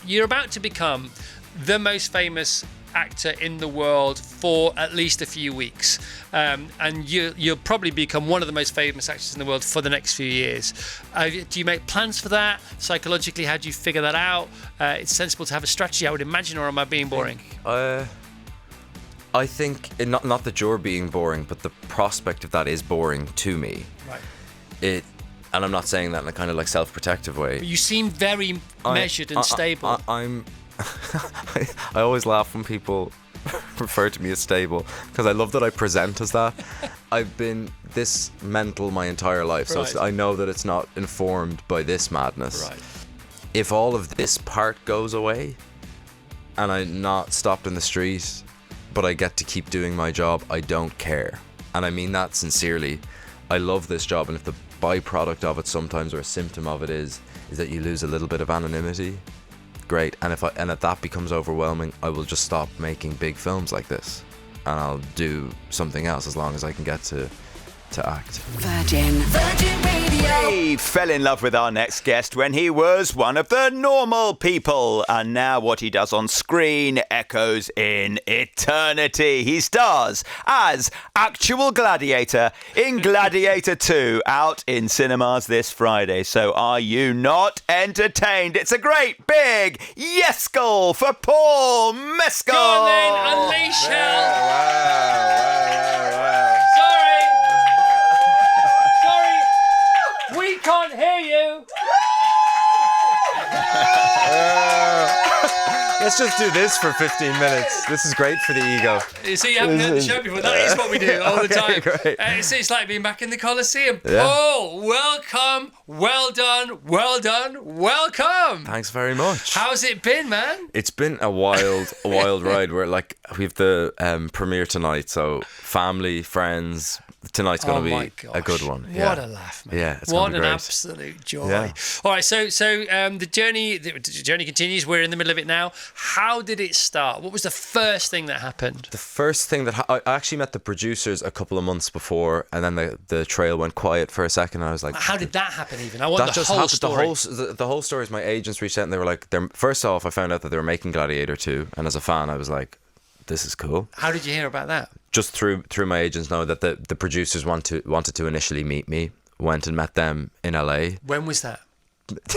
you're about to become the most famous actor in the world for at least a few weeks, and you'll probably become one of the most famous actors in the world for the next few years. Do you make plans for that psychologically? How do you figure that out? It's sensible to have a strategy, I would imagine, or am I being boring? I think not that you're being boring, but the prospect of that is boring to me. Right. And I'm not saying that in a kind of like self-protective way. But you seem very measured and stable. I always laugh when people refer to me as stable, because I love that I present as that. I've been this mental my entire life, so I know that it's not informed by this madness. Right. If all of this part goes away and I'm not stopped in the street, but I get to keep doing my job, I don't care. And I mean that sincerely. I love this job, and if the byproduct of it sometimes, or a symptom of it, is that you lose a little bit of anonymity, great. And if that becomes overwhelming, I will just stop making big films like this, and I'll do something else as long as I can get to act. Virgin Radio. We fell in love with our next guest when he was one of the normal people, and now what he does on screen echoes in eternity. He stars as actual Gladiator in Gladiator II, out in cinemas this Friday. So are you not entertained? It's a great big yes-goal for Paul Mescal. Go on then, unleash hell. Wow. We can't hear you. Let's just do this for 15 minutes. This is great for the ego. So you haven't heard the show before. That is what we do all the time. Great. It's like being back in the Coliseum. Yeah. Paul, welcome. Well done. Welcome. Thanks very much. How's it been, man? It's been a wild ride. We're like, we've the premiere tonight, so family, friends. Tonight's going to be a good one. Yeah. What a laugh, man. Yeah, it's what gonna be an great. absolute joy. Yeah. All right, so the journey continues. We're in the middle of it now. How did it start? What was the first thing that happened? The first thing that I actually met the producers a couple of months before, and then the trail went quiet for a second, and I was like, how did that happen even? I want that the just whole happened. story. The whole story is my agents reached out and they were like, first off, I found out that they were making Gladiator II, and as a fan I was like, this is cool. How did you hear about that? Just through my agents know that the producers wanted to initially meet me. Went and met them in LA. When was that?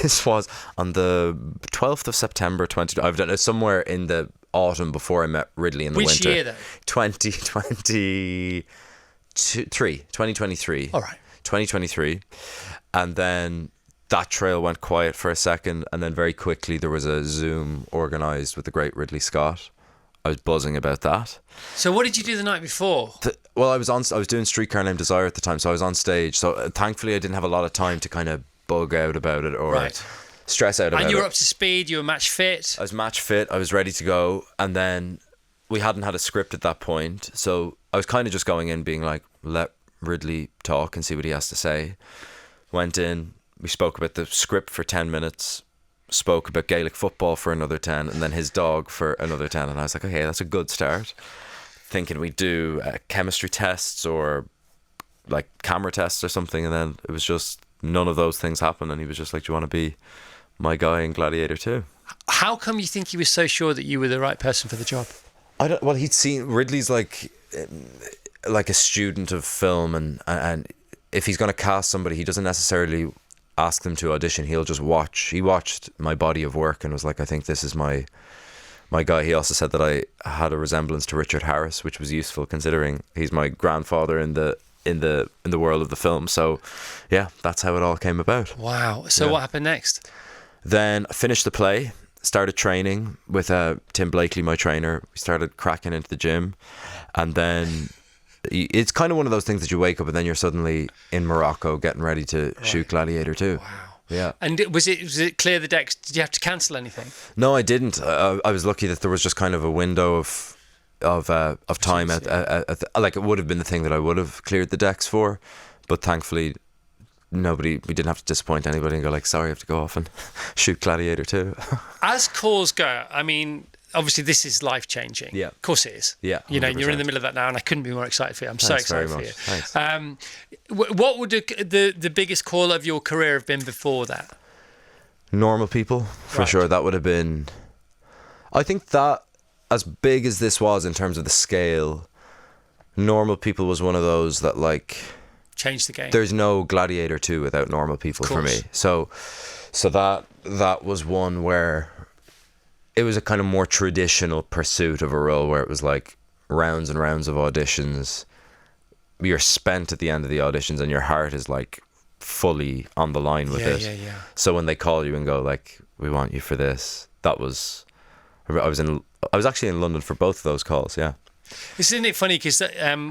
This was on the 12th of September 20. I've done it somewhere in the autumn before I met Ridley in the winter. Which year though? 2023. All right. 2023, and then that trail went quiet for a second, and then very quickly there was a Zoom organised with the great Ridley Scott. I was buzzing about that. So what did you do the night before? I was doing Streetcar Named Desire at the time, so I was on stage. So thankfully I didn't have a lot of time to kind of bug out about it or stress out about it. And you were up to speed, you were match fit? I was match fit, I was ready to go, and then we hadn't had a script at that point, so I was kind of just going in being like, let Ridley talk and see what he has to say. Went in, we spoke about the script for 10 minutes, spoke about Gaelic football for another 10, and then his dog for another 10, and I was like, okay, that's a good start. Thinking we'd do chemistry tests or like camera tests or something, and then it was just none of those things happened, and he was just like, do you want to be my guy in Gladiator 2? How come you think he was so sure that you were the right person for the job? Well, he'd seen Ridley's like a student of film, and if he's going to cast somebody, he doesn't necessarily ask them to audition. He'll just watch. He watched my body of work and was like, I think this is my guy. He also said that I had a resemblance to Richard Harris, which was useful considering he's my grandfather in the world of the film. So yeah, that's how it all came about. Wow. So what happened next? Then I finished the play, started training with Tim Blakely, my trainer. We started cracking into the gym, and then it's kind of one of those things that you wake up and then you're suddenly in Morocco getting ready to shoot Gladiator II. Wow. Yeah. And was it clear the decks? Did you have to cancel anything? No, I didn't. I was lucky that there was just kind of a window of time like it would have been the thing that I would have cleared the decks for, but thankfully we didn't have to disappoint anybody and go like, sorry, I have to go off and shoot Gladiator 2. As calls go, I mean, obviously this is life changing. Yeah, of course it is. Yeah, 100%. You know, you're in the middle of that now, and I couldn't be more excited for you. I'm so excited for you. Thanks. What would the biggest call of your career have been before that? Normal People, for Right. sure. That would have been... I think that, as big as this was in terms of the scale, Normal People was one of those that, like... Change the game. There's no Gladiator II without Normal People for me. So that was one where it was a kind of more traditional pursuit of a role where it was like rounds and rounds of auditions. You're spent at the end of the auditions and your heart is like fully on the line with it. Yeah. So when they call you and go like, we want you for this, that was... I was actually in London for both of those calls, yeah. Isn't it funny because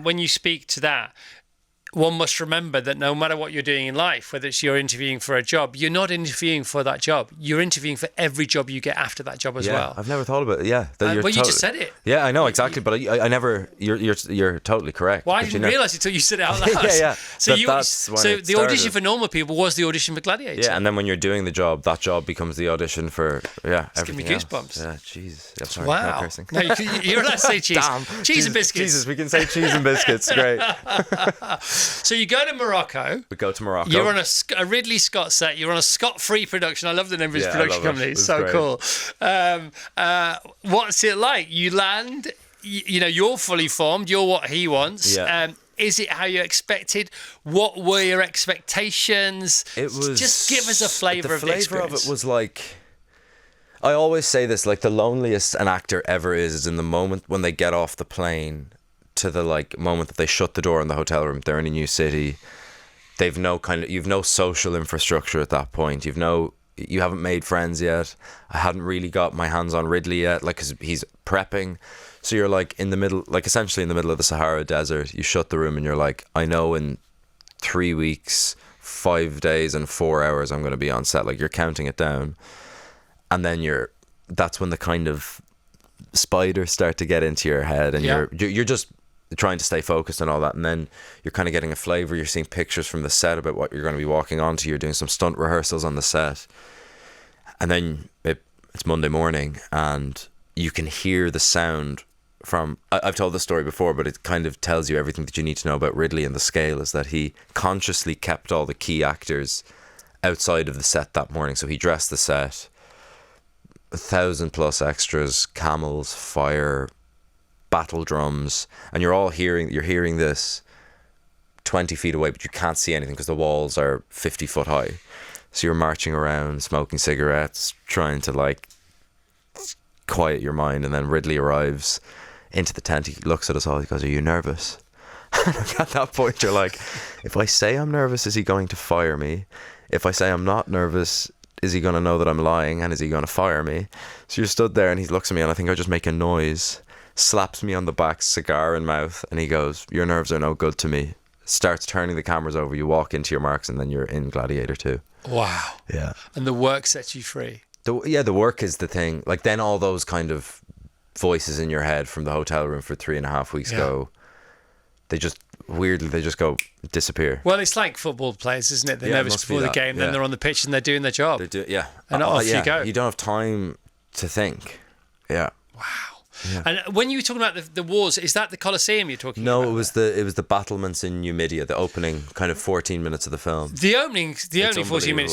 when you speak to that, one must remember that no matter what you're doing in life, whether it's you're interviewing for a job, you're not interviewing for that job. You're interviewing for every job you get after that job as well. I've never thought about it. Yeah, Well, you just said it. Yeah, I know exactly, but I never. You're totally correct. Well, I But didn't realise it until you said it out loud. yeah. So That's when so it the audition started. for Normal People was the audition for Gladiator. Yeah, and then when you're doing the job, that job becomes the audition for giving everything me else. goosebumps. Yeah, jeez. Yeah, sorry, no Wow. cursing. No, you're allowed to say cheese. Damn. Cheese and biscuits. Jesus, we can say cheese and biscuits. Great. So you go to Morocco. We go to Morocco. You're on a Ridley Scott set. You're on a Scott-free production. I love the name of his Yeah, I production love it. company. It's It's so great. cool. What's it like? You land. You're fully formed. You're what he wants. Yeah. Is it how you expected? What were your expectations? It was Just give us a flavour of the The flavour of experience. it was like, I always say this, like the loneliest an actor ever is in the moment when they get off the plane to the like moment that they shut the door in the hotel room. They're in a new city. You've no social infrastructure at that point. You haven't made friends yet. I hadn't really got my hands on Ridley yet, like 'cause he's prepping. So you're like in the middle, like essentially in the middle of the Sahara Desert. You shut the room and you're like, I know in 3 weeks, 5 days and 4 hours I'm going to be on set. Like you're counting it down. And then that's when the kind of spiders start to get into your head and you're just trying to stay focused and all that, and then you're kind of getting a flavour. You're seeing pictures from the set about what you're going to be walking onto. You're doing some stunt rehearsals on the set, and then it's Monday morning and you can hear the sound from... I've told this story before, but it kind of tells you everything that you need to know about Ridley and the scale, is that he consciously kept all the key actors outside of the set that morning. So he dressed the set, 1,000+ extras, camels, fire, battle drums, and you're hearing this 20 feet away, but you can't see anything because the walls are 50 foot high. So you're marching around smoking cigarettes, trying to like quiet your mind, and then Ridley arrives into the tent. He looks at us all, he goes, "Are you nervous?" At that point you're like, if I say I'm nervous, is he going to fire me? If I say I'm not nervous, is he going to know that I'm lying, and is he going to fire me? So you're stood there and he looks at me, and I think I just make a noise, slaps me on the back, cigar in mouth, and he goes, "Your nerves are no good to me." Starts turning the cameras over. You walk into your marks, and then you're in Gladiator II. Wow. Yeah. And the work sets you free. The work is the thing. Like then all those kind of voices in your head from the hotel room for 3.5 weeks go, they just go disappear. Well, it's like football players, isn't it? They're nervous must be before the that, game, then they're on the pitch and they're doing their job. And off you go. You don't have time to think. Yeah. Wow. Yeah. And when you were talking about the wars, is that the Colosseum you're talking about? No, it was the battlements in Numidia, the opening kind of 14 minutes of the film. The opening 14 minutes,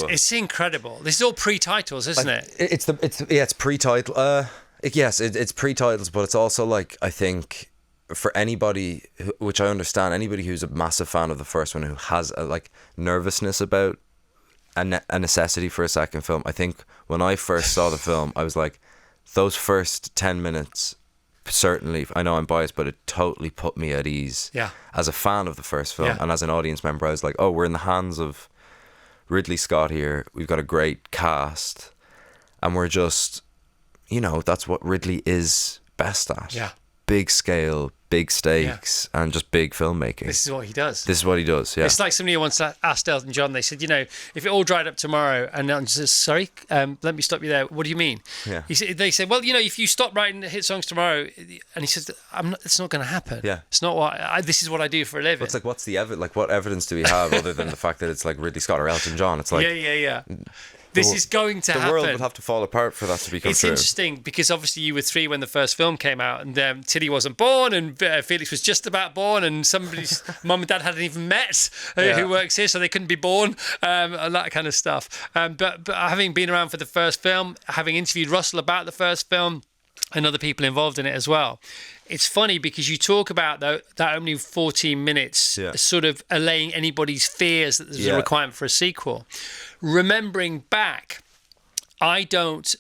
unbelievable. it's incredible. This is all pre-titles, isn't it? It's pre-title. Yes, it's pre-titles, but it's also like, I think for anybody, which I understand, anybody who's a massive fan of the first one, who has a like nervousness about a necessity for a second film. I think when I first saw the film, I was like, those first 10 minutes, certainly, I know I'm biased, but it totally put me at ease. Yeah. As a fan of the first film, Yeah. and as an audience member, I was like, oh, we're in the hands of Ridley Scott here. We've got a great cast, and we're just, that's what Ridley is best at. Yeah. Big scale, big stakes, and just big filmmaking. This is what he does. This is what he does, yeah. It's like somebody once asked Elton John, they said, if it all dried up tomorrow, and Elton says, sorry, let me stop you there. What do you mean? Yeah. They said, well, if you stop writing hit songs tomorrow, and he says, it's not going to happen. Yeah. It's not this is what I do for a living. It's like, what's the evidence? Like, what evidence do we have other than the fact that it's like Ridley Scott or Elton John? It's like, Yeah. This is going to happen. The world would have to fall apart for that to become It's true. interesting because obviously you were 3 when the first film came out, and Tilly wasn't born, and Felix was just about born, and somebody's mum and dad hadn't even met who works here, so they couldn't be born, and that kind of stuff. But having been around for the first film, having interviewed Russell about the first film, and other people involved in it as well. It's funny because you talk about that opening 14 minutes sort of allaying anybody's fears that there's a requirement for a sequel. Remembering back, I don't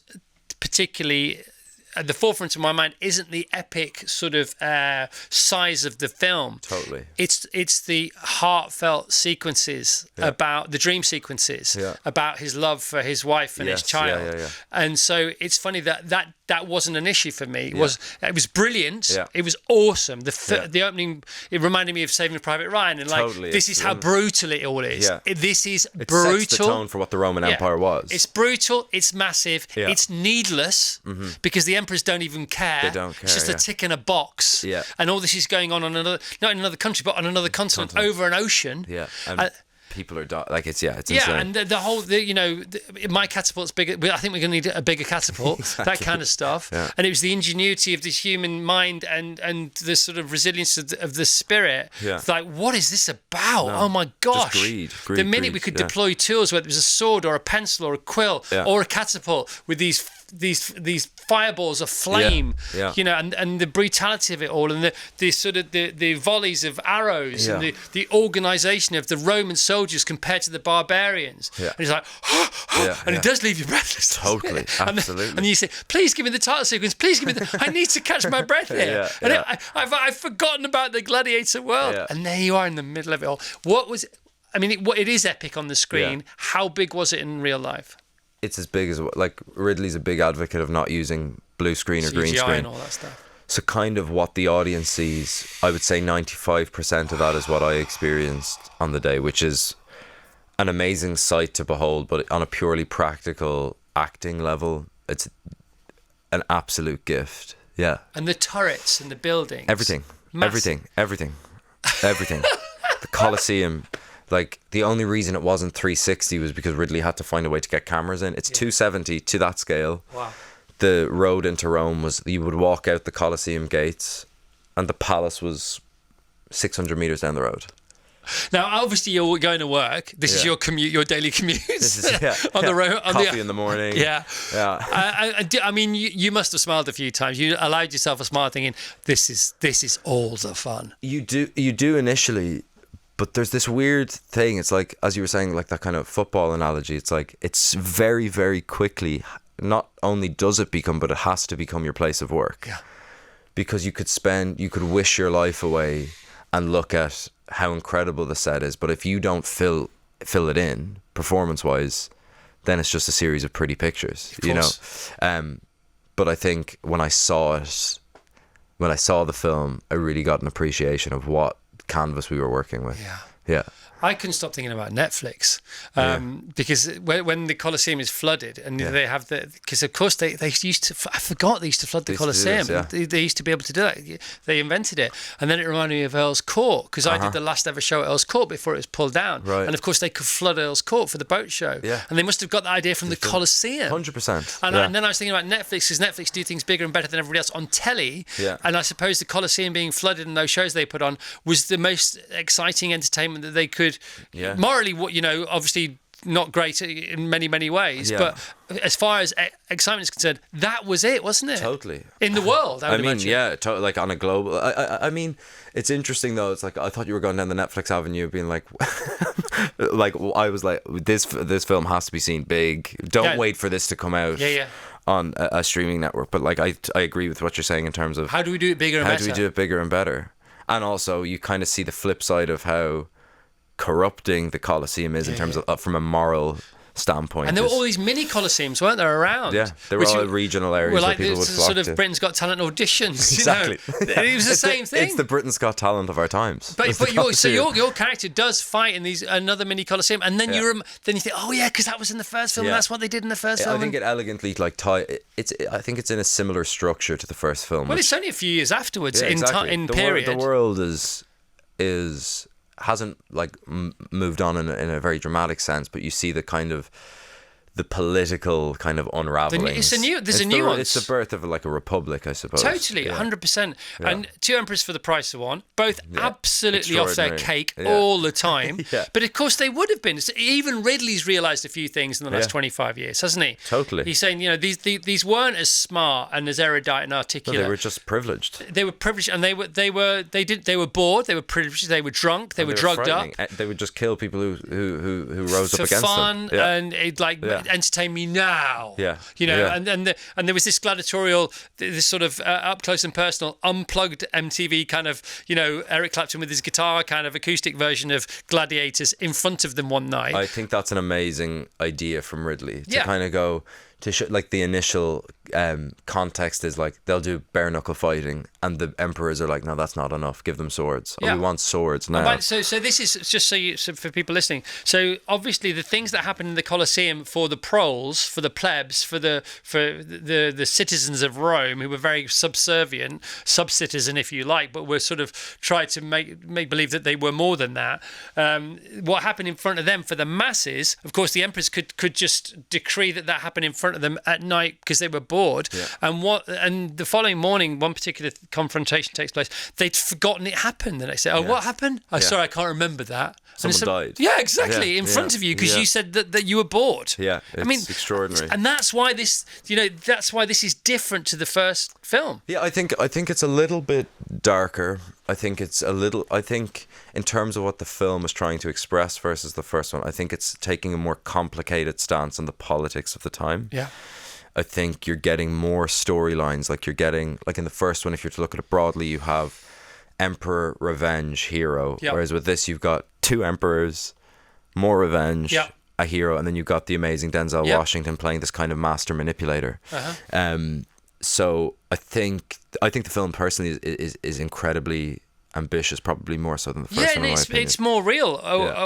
particularly... At the forefront of my mind isn't the epic sort of size of the film. Totally. It's the heartfelt sequences about the dream sequences about his love for his wife and his child. And so it's funny that wasn't an issue for me. It was brilliant. Yeah. It was awesome. The opening, it reminded me of Saving Private Ryan, and this is how brutal it all is. Yeah. This is brutal. It sets the tone for what the Roman Empire was. It's brutal. It's massive. Yeah. It's needless because the emperors don't even care. They don't care. It's just a tick in a box. Yeah. And all this is going on another, not in another country, but on another continent. Over an ocean. Yeah. And people are it's insane. And the whole, my catapult's bigger. I think we're going to need a bigger catapult. Exactly. That kind of stuff. Yeah. And it was the ingenuity of this human mind and the sort of resilience of the spirit. Yeah. It's like, what is this about? No, oh my gosh! Just greed. The minute we could deploy tools, whether it was a sword or a pencil or a quill or a catapult with these fireballs of flame, and the brutality of it all, and the sort of the volleys of arrows, and the organisation of the Roman soldiers compared to the barbarians. Yeah. And it's like, and it does leave you breathless. Totally, absolutely. And you say, please give me the title sequence. Please give me I need to catch my breath here. I've forgotten about the Gladiator world, and there you are in the middle of it all. What was? I mean, it is epic on the screen. Yeah. How big was it in real life? It's as big as Ridley's a big advocate of not using blue screen or green screen and all that stuff. So kind of what the audience sees, I would say 95% of that is what I experienced on the day, which is an amazing sight to behold, but on a purely practical acting level, it's an absolute gift. Yeah. And the turrets and the buildings. Everything. The Colosseum. The only reason it wasn't 360 was because Ridley had to find a way to get cameras in. It's 270 to that scale. Wow. The road into Rome was, you would walk out the Colosseum gates and the palace was 600 metres down the road. Now, obviously, you're going to work. This is your commute, your daily commute. This is on the road, coffee in the morning. Yeah. I mean, you must have smiled a few times. You allowed yourself a smile, thinking, "This is all the fun." You do initially. But there's this weird thing. It's like, as you were saying, like that kind of football analogy. It's like, it's very, very quickly, not only does it become, but it has to become your place of work. Yeah. Because you could wish your life away and look at how incredible the set is. But if you don't fill it in, performance-wise, then it's just a series of pretty pictures, you know? But I think when I saw the film, I really got an appreciation of what canvas we were working with. Yeah. I couldn't stop thinking about Netflix because when the Colosseum is flooded and they have because of course they used to, I forgot they used to flood the Colosseum. They used to be able to do that. They invented it, and then it reminded me of Earl's Court because I did the last ever show at Earl's Court before it was pulled down. Right. And of course they could flood Earl's Court for the boat show. Yeah. And they must have got that idea from the Colosseum. 100%. And then I was thinking about Netflix because Netflix do things bigger and better than everybody else on telly. Yeah. And I suppose the Colosseum being flooded and those shows they put on was the most exciting entertainment that they could. Morally, obviously not great in many ways, but as far as excitement is concerned, that was it, wasn't it? Totally. In the world, I mean, imagine. Like on a global. I mean, it's interesting though. It's like I thought you were going down the Netflix avenue, being like, I was like, this film has to be seen big. Don't wait for this to come out. On a streaming network, but I agree with what you're saying in terms of how do we do it bigger and better? How do we do it bigger and better? And also, you kind of see the flip side of how corrupting the Colosseum is in terms of from a moral standpoint. And there were all these mini Colosseums, weren't there, around? Yeah, there were all regional areas where people would flock to. Sort of Britain's Got Talent auditions. Exactly. It was the same thing. It's the Britain's Got Talent of our times. But your character does fight in another mini Colosseum, and then you think, oh yeah, because that was in the first film. And that's what they did in the first film. I think it elegantly I think it's in a similar structure to the first film. Well, it's only a few years afterwards in period. The world hasn't moved on in a very dramatic sense, but you see the kind of the political kind of unraveling. There's a nuance. It's the birth of like a republic, I suppose. Totally, 100%. Yeah. And Two Emperors for the Price of One, both absolutely off their cake all the time. But of course they would have been. Even Ridley's realised a few things in the last 25 years, hasn't he? Totally. He's saying, these weren't as smart and as erudite and articulate. No, they were just privileged. They were privileged, and they were bored. They were privileged. They were drunk. They were drugged up. They would just kill people who rose up against them. For fun, and it'd entertain me now. And there was this gladiatorial, this sort of up close and personal, unplugged MTV kind of, Eric Clapton with his guitar kind of acoustic version of Gladiators in front of them one night. I think that's an amazing idea from Ridley to kind of go to show, like the initial context is like they'll do bare knuckle fighting and the emperors are like, no, that's not enough, give them swords. We want swords now. So this is just so for people listening, so obviously the things that happen in the Colosseum for the proles, for the plebs, for the citizens of Rome who were very subservient, sub-citizen if you like, but were sort of tried to make believe that they were more than that. What happened in front of them for the masses, of course the emperors could just decree that happened in front of them at night because they were bored. And the following morning, one particular confrontation takes place. They'd forgotten it happened the next day. What happened? Sorry, I can't remember that. Someone died. Yeah, exactly, in front of you because you said that you were bored. Yeah, it's extraordinary. And that's why this, that's why this is different to the first film. Yeah, I think it's a little bit darker. I think in terms of what the film is trying to express versus the first one, I think it's taking a more complicated stance on the politics of the time. Yeah. I think you're getting more storylines. Like you're getting, like in the first one, if you're to look at it broadly, you have emperor, revenge, hero. Yep. Whereas with this, you've got two emperors, more revenge, a hero, and then you've got the amazing Denzel Washington playing this kind of master manipulator. So I think the film personally is incredibly ambitious, probably more so than the first one. Yeah, and it's more real.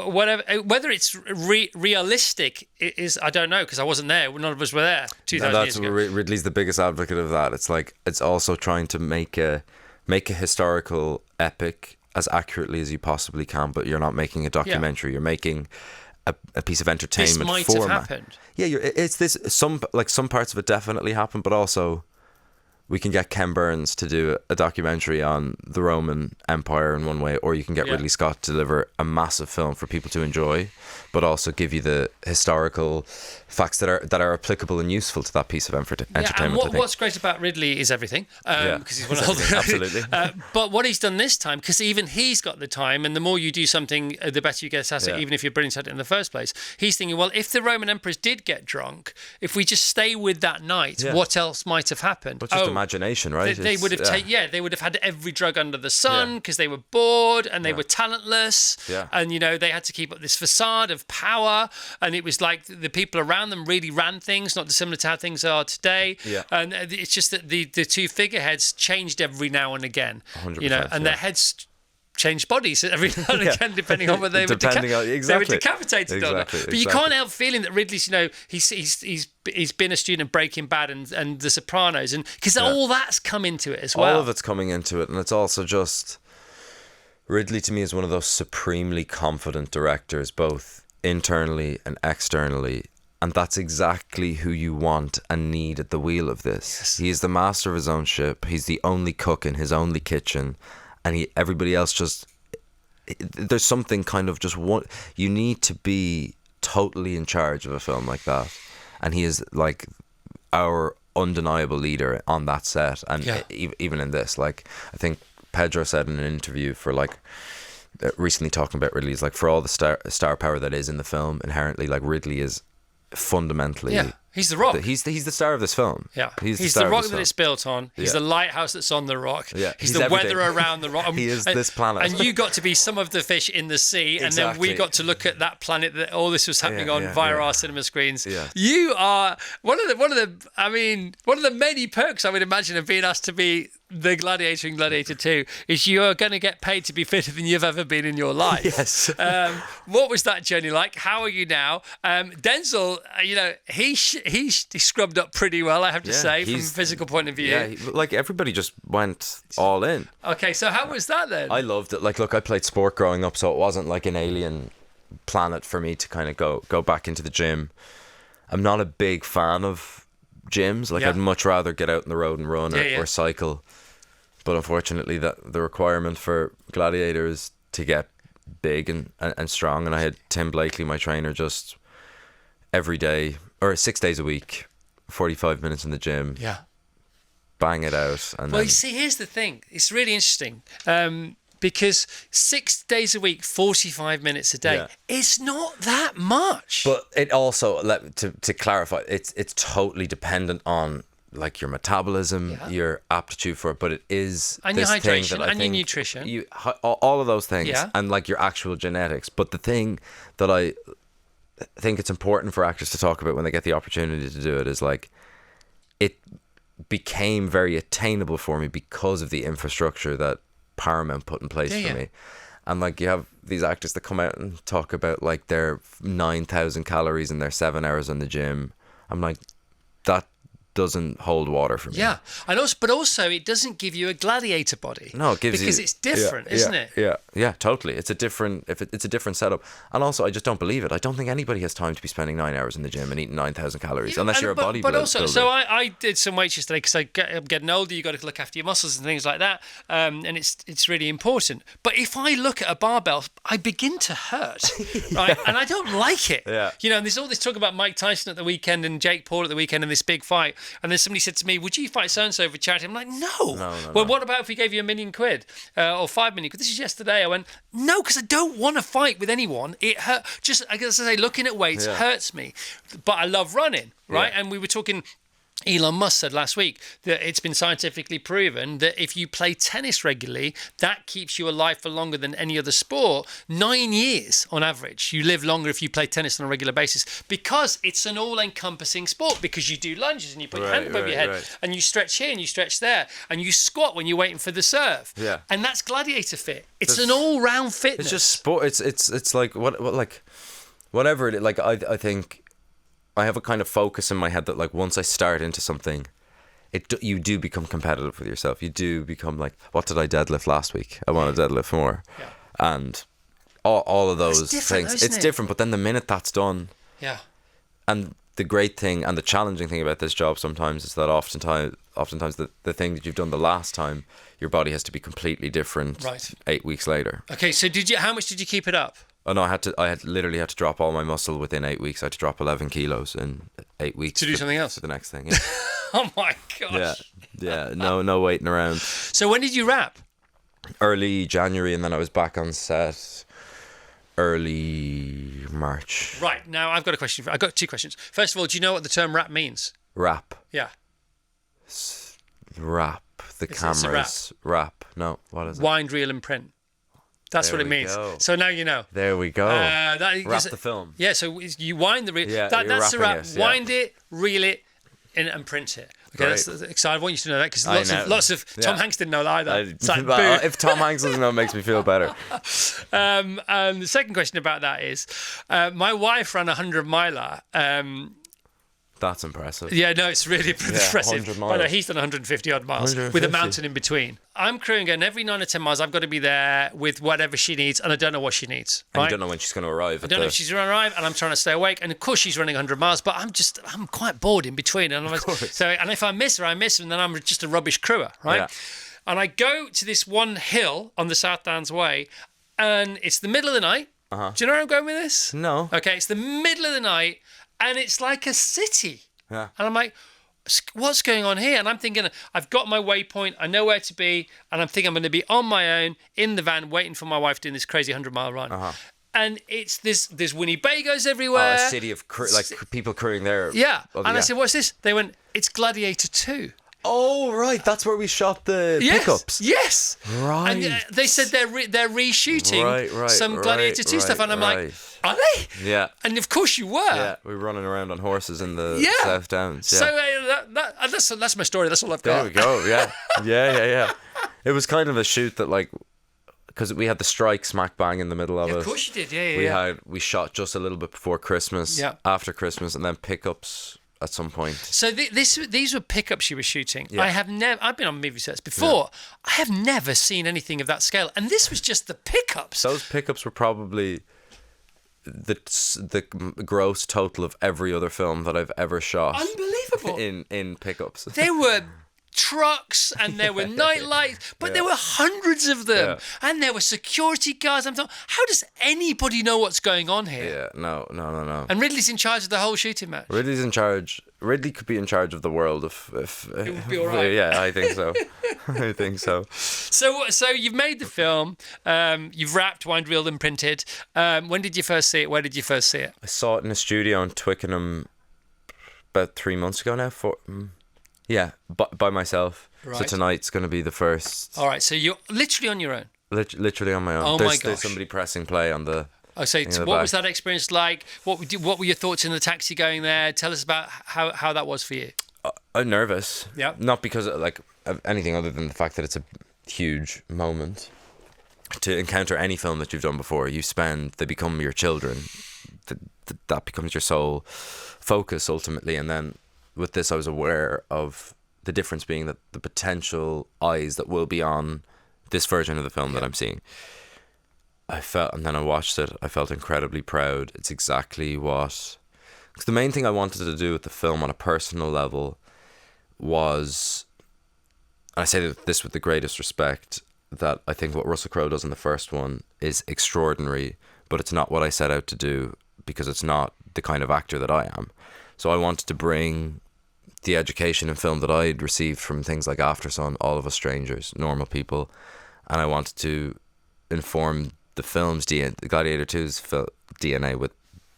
Whether it's realistic is, I don't know, because I wasn't there. None of us were there 2,000 years ago. Ridley's the biggest advocate of that. It's like it's also trying to make a historical epic as accurately as you possibly can, but you're not making a documentary. You're making a piece of entertainment. This might have happened. Yeah, it's this. Some parts of it definitely happened, but also we can get Ken Burns to do a documentary on the Roman Empire in one way, or you can get Ridley Scott to deliver a massive film for people to enjoy, but also give you the historical facts that are applicable and useful to that piece of entertainment. And what's great about Ridley is everything, because he's one of the absolutely. But what he's done this time, because even he's got the time, and the more you do something, the better you get at it, even if you're brilliant at it in the first place. He's thinking, well, if the Roman emperors did get drunk, if we just stay with that night, what else might have happened? But just imagination, right? They would have they would have had every drug under the sun because they were bored and they were talentless, and they had to keep up this facade of power, and it was like the people around them really ran things, not dissimilar to how things are today. And it's just that the two figureheads changed every now and again, 100%, and their heads changed bodies every now and again, depending on whether they were decapitated or not. But you can't help feeling that Ridley's, he's been a student of Breaking Bad and The Sopranos, and because all that's come into it as well. All of it's coming into it, and it's also just Ridley to me is one of those supremely confident directors, both internally and externally. And that's exactly who you want and need at the wheel of this. Yes. He is the master of his own ship. He's the only cook in his only kitchen. And everybody else just... There's something kind of just... You need to be totally in charge of a film like that. And he is like our undeniable leader on that set. And even in this, like, I think Pedro said in an interview for like... recently talking about Ridley, is like, for all the star power that is in the film, inherently, like, Ridley is fundamentally he's the rock. He's the star of this film. He's the rock that it's built on. He's the lighthouse that's on the rock. He's the everything. weather around the rock. He is this planet. And you got to be some of the fish in the sea, and then we got to look at that planet that all this was happening on via our cinema screens. You are one of the many perks I would imagine of being asked to be the Gladiator in Gladiator II is you're going to get paid to be fitter than you've ever been in your life. Yes. What was that journey like? How are you now? Denzel, he scrubbed up pretty well, I have to say, from a physical point of view. Yeah, like everybody just went all in. Okay, so how was that then? I loved it. Like, look, I played sport growing up, so it wasn't like an alien planet for me to kind of go back into the gym I'm not a big fan of gyms. Like, I'd much rather get out on the road and run or cycle. But unfortunately, that the requirement for Gladiator is to get big and strong. And I had Tim Blakely, my trainer, just every day, or 6 days a week, 45 minutes in the gym. Yeah. Bang it out. And Well, you see, here's the thing. It's really interesting. Because 6 days a week, 45 minutes a day, it's not that much. But it also, to clarify, it's totally dependent on like your metabolism, your aptitude for it, but it is and this your thing hydration that I and think your nutrition. All of those things, and like your actual genetics. But the thing that I think it's important for actors to talk about when they get the opportunity to do it is like, it became very attainable for me because of the infrastructure that Paramount put in place for me. And like, you have these actors that come out and talk about like their 9,000 calories and their 7 hours in the gym. I'm like, that doesn't hold water for me. Yeah, and also it doesn't give you a gladiator body. No, it gives because it's different, isn't it? Yeah, totally. It's a different it's a different setup. And also, I just don't believe it. I don't think anybody has time to be spending 9 hours in the gym and eating 9,000 calories unless you're a bodybuilder. But also, so I did some weights yesterday because I'm getting older. You got to look after your muscles and things like that, and it's really important. But if I look at a barbell, I begin to hurt, right? And I don't like it. Yeah. You know, and there's all this talk about Mike Tyson at the weekend and Jake Paul at the weekend and this big fight. And then somebody said to me, "Would you fight so and so for charity?" I'm like, "No." Well, what about if we gave you £1 million or 5 million? This is yesterday. I went, "No," because I don't want to fight with anyone. It hurt. Just, I guess, I say, looking at weights hurts me. But I love running, right? And we were talking. Elon Musk said last week that it's been scientifically proven that if you play tennis regularly, that keeps you alive for longer than any other sport. 9 years on average. You live longer if you play tennis on a regular basis because it's an all-encompassing sport, because you do lunges and you put your hand above your head and you stretch here and you stretch there and you squat when you're waiting for the serve. Yeah. And that's Gladiator fit. It's an all-round fitness. It's just sport. It's like what like whatever it is. Like I think I have a kind of focus in my head that like once I start into something, you do become competitive with yourself. You do become like, what did I deadlift last week? I want to deadlift more. Yeah. And all of those things. It's different, but then the minute that's done. Yeah. And the great thing and the challenging thing about this job sometimes is that oftentimes the thing that you've done the last time, your body has to be completely different 8 weeks later. Okay, so how much did you keep it up? Oh no, I literally had to drop all my muscle within 8 weeks. I had to drop 11 kilos in 8 weeks to do something else. For the next thing. Yeah. Oh my gosh. Yeah. No waiting around. So when did you wrap? Early January, and then I was back on set early March. Right, now I've got a question. I've got two questions. First of all, do you know what the term wrap means? Wrap. Yeah. Wrap. The cameras. Wrap. No, what is it? Wind, reel, and print. That's what it means. Go. So now you know. There we go. Wrap the film. Yeah, so you wind the reel. Yeah, that's the wrap. It, wind it, reel it, and print it. Okay, that's exciting. I want you to know that because lots of Tom Hanks didn't know that either. It's like, if Tom Hanks doesn't know, it makes me feel better. And the second question about that is, my wife ran a 100-miler. That's impressive. Yeah, no, it's really impressive. 100 miles. By the way, he's done 150 odd miles with a mountain in between. I'm crewing and every 9 or 10 miles I've got to be there with whatever she needs, and I don't know what she needs. Right? And you don't know when she's going to arrive. I don't know if she's going to arrive, and I'm trying to stay awake. And of course she's running 100 miles, but I'm quite bored in between. And and if I miss her, I miss her, and then I'm just a rubbish crewer, right? Yeah. And I go to this one hill on the South Downs Way, and it's the middle of the night. Do you know where I'm going with this? No. Okay, it's the middle of the night, and it's like a city. Yeah. And I'm like, what's going on here? And I'm thinking, I've got my waypoint, I know where to be, and I'm thinking I'm going to be on my own in the van waiting for my wife doing this crazy 100-mile run. And it's there's Winnebagos everywhere. Oh, a city of people crewing there. Yeah. I said, what's this? They went, it's Gladiator II. Oh, right. That's where we shot the pickups. Yes. Right. And they said they're reshooting some Gladiator II stuff. And I'm like, are they? Yeah. And of course you were. Yeah. We were running around on horses in the South Downs. Yeah. So that's my story. That's all I've got. There we go. Yeah. Yeah. It was kind of a shoot that because we had the strike smack bang in the middle of it. Of course you did. Yeah. We shot just a little bit before Christmas, after Christmas, and then pickups at some point. So these were pickups you were shooting. Yeah. I've been on movie sets before. Yeah. I have never seen anything of that scale. And this was just the pickups. Those pickups were probably the gross total of every other film that I've ever shot. Unbelievable. in pickups. There were trucks and there were night lights, but there were hundreds of them, and there were security guards. I'm thought, how does anybody know what's going on here? Yeah, no. And Ridley's in charge of the whole shooting match. Ridley's in charge. Ridley could be in charge of the world if it would be all right. Yeah, I think so. I think so. So you've made the film. You've wrapped, wind reeled, and printed. When did you first see it? Where did you first see it? I saw it in a studio in Twickenham about 3 months ago now. By myself. Right. So tonight's going to be the first. All right. So you're literally on your own. Literally on my own. Oh my gosh. There's somebody pressing play on the. Oh, so what was that experience like? What were your thoughts in the taxi going there? Tell us about how that was for you. I'm nervous. Yeah. Not because of anything other than the fact that it's a huge moment. To encounter any film that you've done before, they become your children. That becomes your sole focus ultimately. And then with this, I was aware of the difference being that the potential eyes that will be on this version of the film that I'm seeing. And then I watched it, I felt incredibly proud. It's exactly what... Because the main thing I wanted to do with the film on a personal level was, and I say this with the greatest respect, that I think what Russell Crowe does in the first one is extraordinary, but it's not what I set out to do because it's not the kind of actor that I am. So I wanted to bring the education in film that I'd received from things like Aftersun, All of Us Strangers, Normal People, and I wanted to inform the film's DNA, Gladiator II's DNA with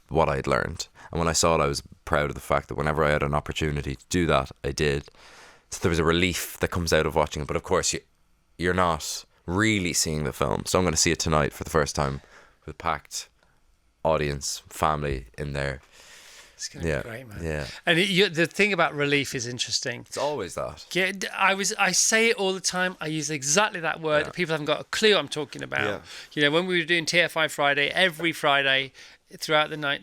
what I'd learned. And when I saw it, I was proud of the fact that whenever I had an opportunity to do that, I did. So there was a relief that comes out of watching it. But of course, you're not really seeing the film. So I'm going to see it tonight for the first time with a packed audience, family in there. It's going to be great, man. Yeah. And the thing about relief is interesting. It's always that. Yeah, I say it all the time. I use exactly that word. Yeah. People haven't got a clue what I'm talking about. Yeah. When we were doing TFI Friday, every Friday throughout the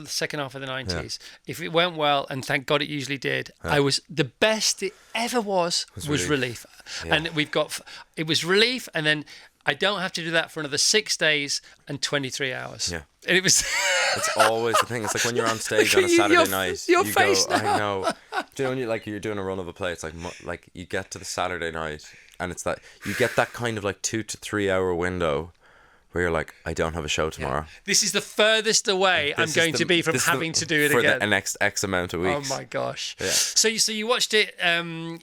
second half of the 90s, if it went well, and thank God it usually did, the best it ever was relief. Yeah. And it was relief, and then I don't have to do that for another 6 days and 23 hours. Yeah. And it was... It's always the thing. It's like when you're on stage on a Saturday night. Your face now. I know. Do you know when you're doing a run of a play? It's like you get to the Saturday night, and it's that you get that kind of 2 to 3 hour window where you're like, I don't have a show tomorrow. Yeah. This is the furthest away I'm going to be from having to do it for again the next X amount of weeks. Oh my gosh! Yeah. So you watched it.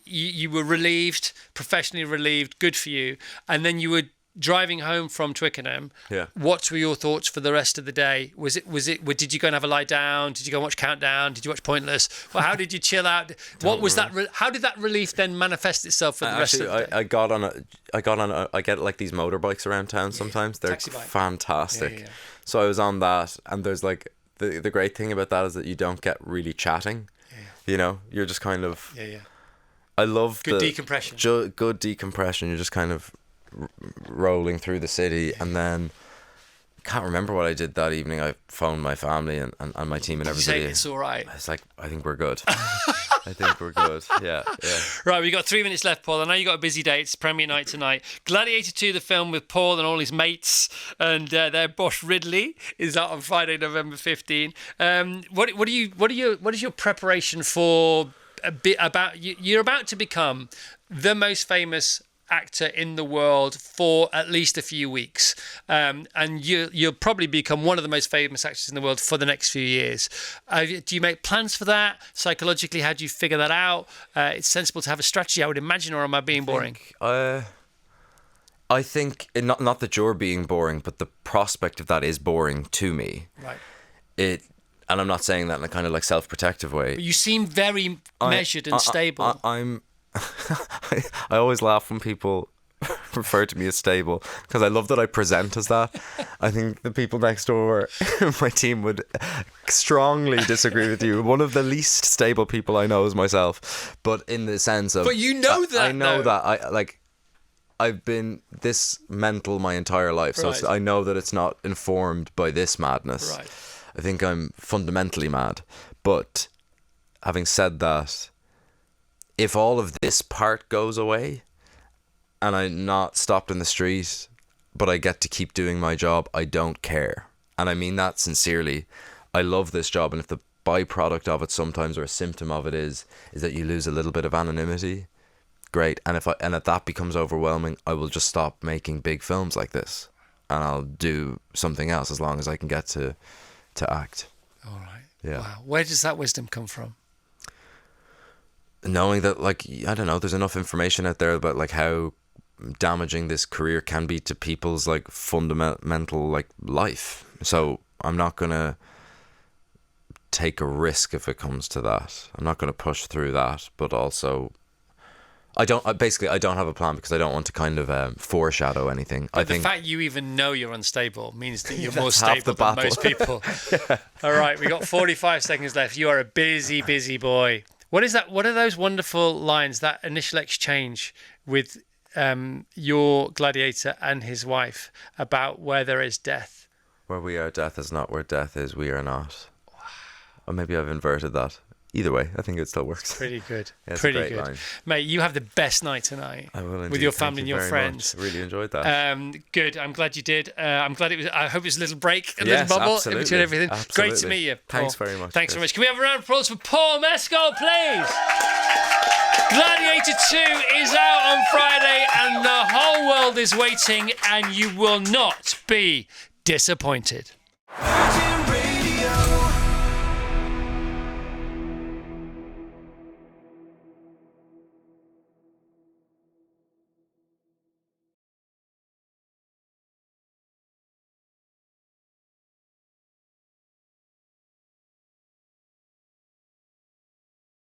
You were relieved, professionally relieved. Good for you. And then you were driving home from Twickenham. Yeah. What were your thoughts for the rest of the day? Did you go and have a lie down? Did you go and watch Countdown? Did you watch Pointless? Well, how did you chill out? What was that? How did that relief then manifest itself for the rest of the day? I get these motorbikes around town sometimes. They're fantastic. Yeah. So I was on that, and there's the great thing about that is that you don't get really chatting. Yeah. You're just kind of. Yeah. I love good decompression. Good decompression. You're just kind of rolling through the city, and then I can't remember what I did that evening. I phoned my family and my team and everybody. You say it's all right. I was like, I think we're good. I think we're good. Yeah. Right, we've got 3 minutes left, Paul. I know you got a busy day. It's premiere night tonight. Gladiator II, the film with Paul and all his mates, and their boss Ridley is out on Friday, November 15. What is your preparation for you're about to become the most famous actor in the world for at least a few weeks, and you'll probably become one of the most famous actors in the world for the next few years. Do you make plans for that psychologically? How do you figure that out? It's sensible to have a strategy, I would imagine, or am I being boring? I think not that you're being boring, but the prospect of that is boring to me. Right. And I'm not saying that in a kind of self-protective way. But you seem very measured and stable. I always laugh when people refer to me as stable, because I love that I present as that. I think the people next door, my team, would strongly disagree with you. One of the least stable people I know is myself, but in the sense of... But you know that, I know that. I've been this mental my entire life, so Right. I know that it's not informed by this madness. Right. I think I'm fundamentally mad. But having said that, if all of this part goes away and I'm not stopped in the street, but I get to keep doing my job, I don't care. and I mean that sincerely. I love this job, and if the byproduct of it sometimes, or a symptom of it, is that you lose a little bit of anonymity, great. And if that becomes overwhelming, I will just stop making big films like this, and I'll do something else as long as I can get to act. All right. Yeah. Wow. Where does that wisdom come from? Knowing that, like, I don't know, there's enough information out there about like how damaging this career can be to people's like fundamental like life. So I'm not gonna take a risk if it comes to that. I'm not gonna push through that, but also I don't have a plan because I don't want to kind of foreshadow anything. But I think the fact you even know you're unstable means that you're more That's half stable the than battle. most people. All right, we got 45 seconds left. You are a busy, busy boy. What is that? What are those wonderful lines, that initial exchange with your gladiator and his wife about where there is death? where we are, death is not. Where death is, we are not. Or maybe I've inverted that. Either way, I think it still works. Pretty good. Yeah, it's Pretty a great good. line. Mate, you have the best night tonight. I will indeed. With your Thank family and you your very friends. much. Really enjoyed that. Good. I'm glad you did. I'm glad it was. I hope it was a little break, a Yes, little bubble in absolutely. between everything. Absolutely. Great to meet you, Paul. Thanks very much, Thanks Chris. very much. Can we have a round of applause for Paul Mescal, please? Gladiator II is out on Friday, and the whole world is waiting, and you will not be disappointed. Virgin Radio.